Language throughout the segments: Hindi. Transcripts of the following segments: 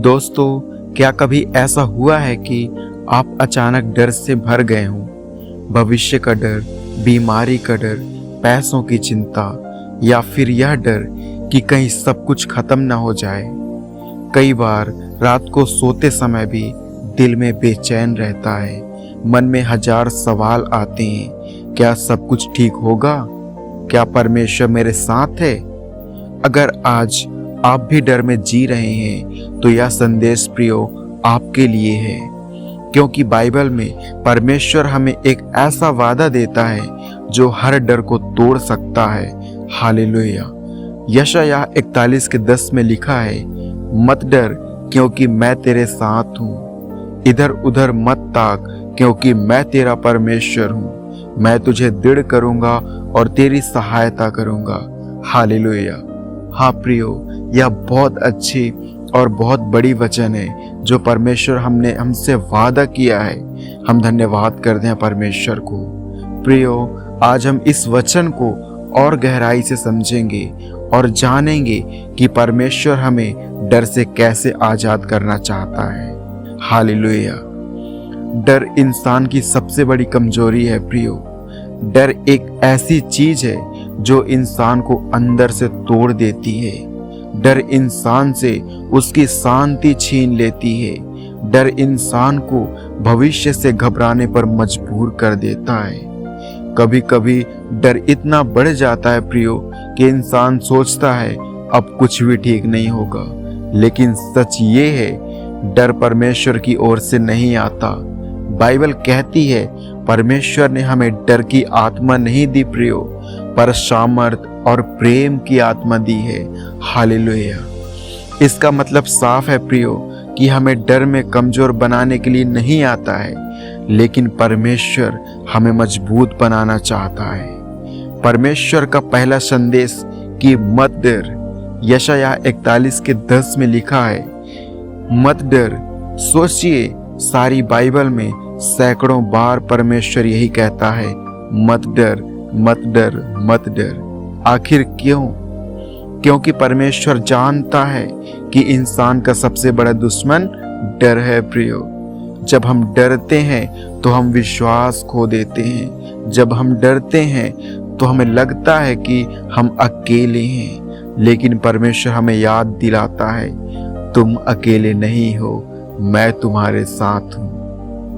दोस्तों, क्या कभी ऐसा हुआ है कि आप अचानक डर से भर गए हों? भविष्य का डर, बीमारी का डर, पैसों की चिंता, या फिर यह डर कि कहीं सब कुछ खत्म ना हो जाए। कई बार रात को सोते समय भी दिल में बेचैन रहता है, मन में हजार सवाल आते हैं। क्या सब कुछ ठीक होगा? क्या परमेश्वर मेरे साथ है? अगर आज आप भी डर में जी रहे हैं तो यह संदेश प्रियो आपके लिए है, क्योंकि बाइबल में परमेश्वर हमें एक ऐसा वादा देता है जो हर डर को तोड़ सकता है। हालेलुया। यशायाह 41:10 में लिखा है, मत डर क्योंकि मैं तेरे साथ हूँ, इधर उधर मत ताक क्योंकि मैं तेरा परमेश्वर हूँ। मैं तुझे दृढ़ करूँगा और तेरी सहायता करूँगा। हालेलुया। हाँ प्रियो, यह बहुत अच्छी और बहुत बड़ी वचन है जो परमेश्वर हमसे वादा किया है। हम धन्यवाद करते हैं परमेश्वर को। प्रियो, आज हम इस वचन को और गहराई से समझेंगे और जानेंगे कि परमेश्वर हमें डर से कैसे आजाद करना चाहता है। हालेलुया। डर इंसान की सबसे बड़ी कमजोरी है प्रियो। डर एक ऐसी चीज है जो इंसान को अंदर से तोड़ देती है। डर इंसान से उसकी शांति छीन लेती है। डर इंसान को भविष्य से घबराने पर मजबूर कर देता है। कभी कभी डर इतना बढ़ जाता है प्रियो कि इंसान सोचता है अब कुछ भी ठीक नहीं होगा। लेकिन सच ये है, डर परमेश्वर की ओर से नहीं आता। बाइबल कहती है परमेश्वर ने हमें डर की आत्मा नहीं दी प्रियो, पर सामर्थ और प्रेम की आत्मा दी है। हालेलुया। इसका मतलब साफ है प्रियो कि हमें डर में कमजोर बनाने के लिए नहीं आता है, लेकिन परमेश्वर हमें मजबूत बनाना चाहता है। परमेश्वर का पहला संदेश कि मत डर, यशायाह 41:10 में लिखा है, मत डर। सोचिए, सारी बाइबल में सैकड़ों बार परमेश्वर यही कहता है, मत डर, मत डर, मत डर। आखिर क्यों? क्योंकि परमेश्वर जानता है कि इंसान का सबसे बड़ा दुश्मन डर है प्रियो। जब हम डरते हैं तो हम विश्वास खो देते हैं। जब हम डरते हैं तो हमें लगता है कि हम अकेले हैं, लेकिन परमेश्वर हमें याद दिलाता है, तुम अकेले नहीं हो, मैं तुम्हारे साथ हूँ।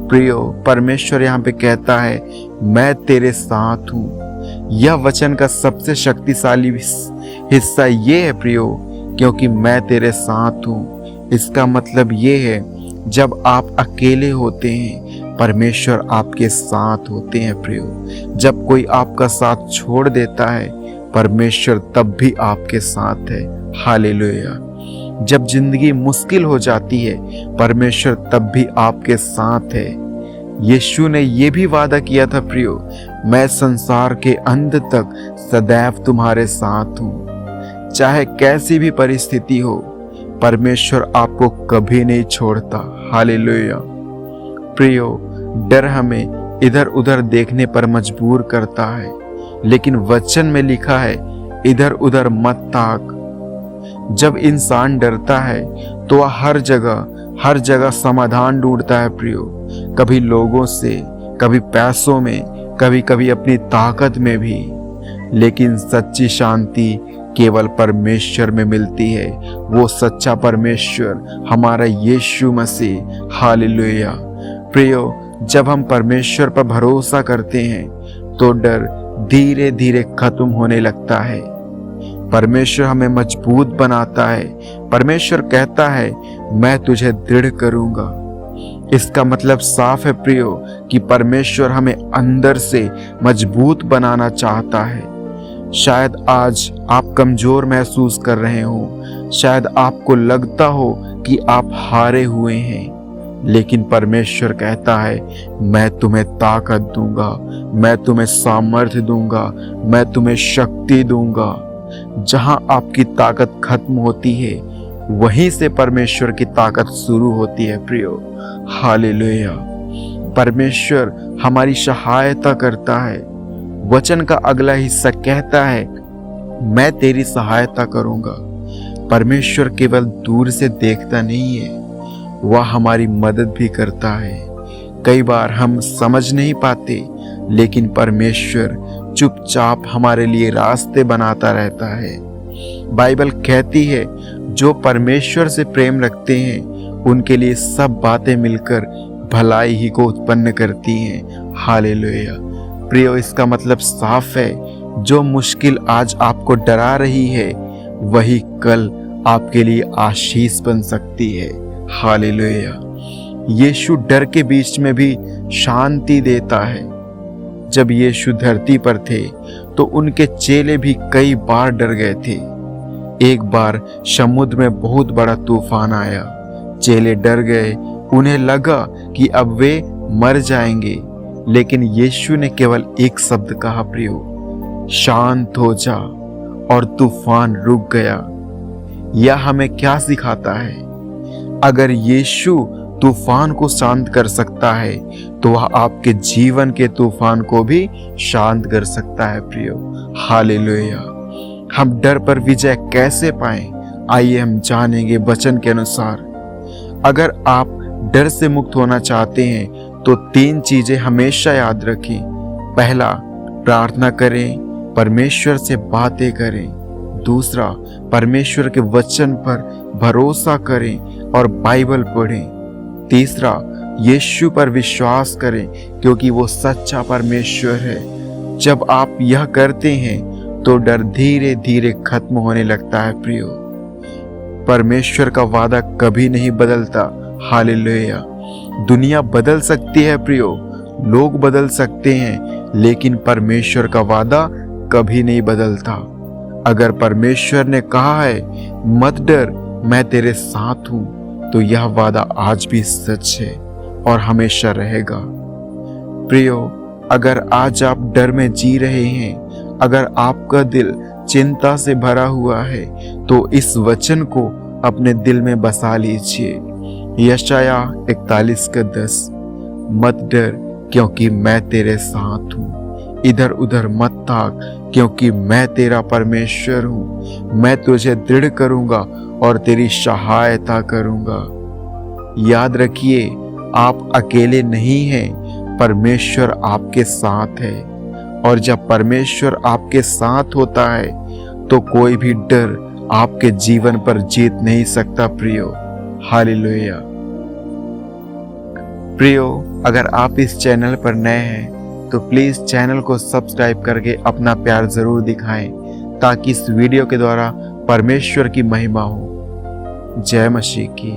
प्रियो, परमेश्वर यहाँ पे कहता है, मैं तेरे साथ हूँ। यह वचन का सबसे शक्तिशाली हिस्सा ये है प्रियो, क्योंकि मैं तेरे साथ हूँ। इसका मतलब ये है, जब आप अकेले होते हैं परमेश्वर आपके साथ होते हैं प्रियो। जब कोई आपका साथ छोड़ देता है परमेश्वर तब भी आपके साथ है। हालेलुया। जब जिंदगी मुश्किल हो जाती है परमेश्वर तब भी आपके साथ है। यीशु ने यह भी वादा किया था प्रियो, मैं संसार के अंत तक सदैव तुम्हारे साथ हूँ। चाहे कैसी भी परिस्थिति हो, परमेश्वर आपको कभी नहीं छोड़ता। हालेलुया। प्रियो, डर हमें इधर उधर देखने पर मजबूर करता है, लेकिन वचन में लिखा है, इधर उधर मत ताक। जब इंसान डरता है तो वह हर जगह समाधान ढूंढता है प्रियो। कभी लोगों से, कभी पैसों में, कभी कभी अपनी ताकत में भी। लेकिन सच्ची शांति केवल परमेश्वर में मिलती है। वो सच्चा परमेश्वर हमारा यीशु मसीह। हालेलुया। प्रियो, जब हम परमेश्वर पर भरोसा करते हैं तो डर धीरे धीरे खत्म होने लगता है। परमेश्वर हमें मजबूत बनाता है। परमेश्वर कहता है, मैं तुझे दृढ़ करूंगा। इसका मतलब साफ है प्रियो कि परमेश्वर हमें अंदर से मजबूत बनाना चाहता है। शायद आज आप कमजोर महसूस कर रहे हो, शायद आपको लगता हो कि आप हारे हुए हैं, लेकिन परमेश्वर कहता है, मैं तुम्हें ताकत दूंगा, मैं तुम्हें सामर्थ्य दूंगा, मैं तुम्हें शक्ति दूंगा। जहां आपकी ताकत खत्म होती है वहीं से परमेश्वर की ताकत शुरू होती है प्रियो। हालेलुया। परमेश्वर हमारी सहायता करता है। वचन का अगला हिस्सा कहता है, मैं तेरी सहायता करूंगा। परमेश्वर केवल दूर से देखता नहीं है, वह हमारी मदद भी करता है। कई बार हम समझ नहीं पाते, लेकिन परमेश्वर चुपचाप हमारे लिए रास्ते बनाता रहता है। बाइबल कहती है, जो परमेश्वर से प्रेम रखते हैं उनके लिए सब बातें मिलकर भलाई ही को उत्पन्न करती हैं। हालेलुया। प्रियो, इसका मतलब साफ है, जो मुश्किल आज आपको डरा रही है वही कल आपके लिए आशीष बन सकती है। हालेलुया। यीशु डर के बीच में भी शांति देता है। जब यीशु धरती पर थे तो उनके चेले भी कई बार डर गए थे। एक बार समुद्र में बहुत बड़ा तूफान आया, चेले डर गए, उन्हें लगा कि अब वे मर जाएंगे, लेकिन यीशु ने केवल एक शब्द कहा, प्रियो, शांत हो जा, और तूफान रुक गया। यह हमें क्या सिखाता है? अगर यीशु तूफान को शांत कर सकता है तो वह आपके जीवन के तूफान को भी शांत कर सकता है। प्रियो, हालेलुया। हम डर पर विजय कैसे पाएं? आइए हम जानेंगे वचन के अनुसार। अगर आप डर से मुक्त होना चाहते हैं तो 3 चीजें हमेशा याद रखें। पहला, प्रार्थना करें, परमेश्वर से बातें करें। दूसरा, परमेश्वर के वचन पर भरोसा करें और बाइबल पढ़ें। तीसरा, यीशु पर विश्वास करें क्योंकि वो सच्चा परमेश्वर है। जब आप यह करते हैं तो डर धीरे धीरे खत्म होने लगता है। प्रियो, परमेश्वर का वादा कभी नहीं बदलता। हालेलुया। दुनिया बदल सकती है प्रियो, लोग बदल सकते हैं, लेकिन परमेश्वर का वादा कभी नहीं बदलता। अगर परमेश्वर ने कहा है मत डर, मैं तेरे साथ हूं, तो यह वादा आज भी सच है और हमेशा रहेगा। प्रियो, अगर आज आप डर में जी रहे हैं, अगर आपका दिल चिंता से भरा हुआ है, तो इस वचन को अपने दिल में बसा लीजिए। यशाया 41:10, मत डर क्योंकि मैं तेरे साथ हूँ, इधर उधर मत ताक क्योंकि मैं तेरा परमेश्वर हूँ। मैं तुझे दृढ़ करूँगा और तेरी सहायता करूँगा। याद रखिए, आप अकेले नहीं हैं, परमेश्वर आपके साथ है, और जब परमेश्वर आपके साथ होता है तो कोई भी डर आपके जीवन पर जीत नहीं सकता। प्रियो, हालेलुया। प्रियो, अगर आप इस चैनल पर नए हैं तो प्लीज चैनल को सब्सक्राइब करके अपना प्यार जरूर दिखाएं, ताकि इस वीडियो के द्वारा परमेश्वर की महिमा हो। जय मसीह की।